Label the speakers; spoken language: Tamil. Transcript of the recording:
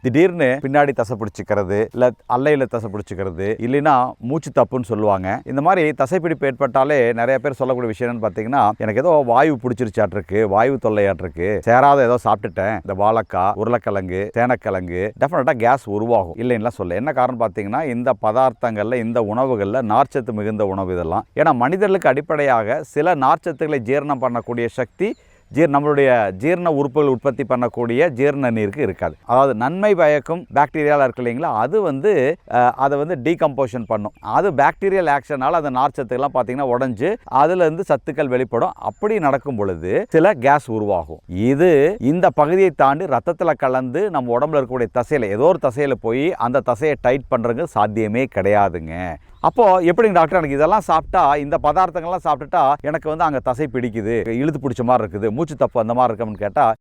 Speaker 1: திடீர்னு பின்னாடி தசை பிடிச்சிக்கிறது, இல்லை அல்லையில் தசை பிடிச்சிக்கிறது, இல்லைன்னா மூச்சு தப்புன்னு சொல்லுவாங்க. இந்த மாதிரி தசைப்பிடிப்பு ஏற்பட்டாலே நிறைய பேர் சொல்லக்கூடிய விஷயம் என்னன்னு பார்த்தீங்கன்னா, எனக்கு ஏதோ வாயு பிடிச்சிருச்சாட்டிருக்கு, வாயு தொல்லையாட்டிருக்கு, சேராத ஏதோ சாப்பிட்டுட்டேன், இந்த வாழைக்காய், உருளைக்கிழங்கு, சேனக்கிழங்கு, டெஃபினட்டாக கேஸ் உருவாகும். இல்லைன்னா சொல்ல என்ன காரணம் பார்த்தீங்கன்னா, இந்த பதார்த்தங்களில், இந்த உணவுகளில் நார்ச்சத்து மிகுந்த உணவு இதெல்லாம். ஏன்னா மனிதர்களுக்கு அடிப்படையாக சில நார்ச்சத்துக்களை ஜீரணம் பண்ணக்கூடிய சக்தி நம்மளுடைய ஜீரண உறுப்புகள் உற்பத்தி பண்ணக்கூடிய ஜீரண நீருக்கு இருக்காது. அதாவது நன்மை பயக்கும் பாக்டீரியாவில் இருக்கு இல்லைங்களா, அது அதை டீகம்போஷன் பண்ணும். அது பாக்டீரியல் ஆக்ஷனால் அந்த நார்ச்சத்துக்கெல்லாம் பார்த்தீங்கன்னா உடஞ்சி அதுலேருந்து சத்துக்கள் வெளிப்படும். அப்படி நடக்கும் பொழுது சில கேஸ் உருவாகும். இது இந்த பகுதியை தாண்டி ரத்தத்தில் கலந்து நம்ம உடம்புல இருக்கக்கூடிய தசையில் ஏதோ ஒரு தசையில் போய் அந்த தசையை டைட் பண்ணுறது சாத்தியமே கிடையாதுங்க. அப்போது எப்படிங்க டாக்டர், எனக்கு இதெல்லாம் சாப்பிட்டா, இந்த பதார்த்தங்கள்லாம் சாப்பிட்டுட்டா எனக்கு அங்கே தசை பிடிக்குது, இழுத்து பிடிச்ச மாதிரி இருக்குது, மூச்சு தப்பு அந்த மாதிரி இருக்குன்னு கேட்டால்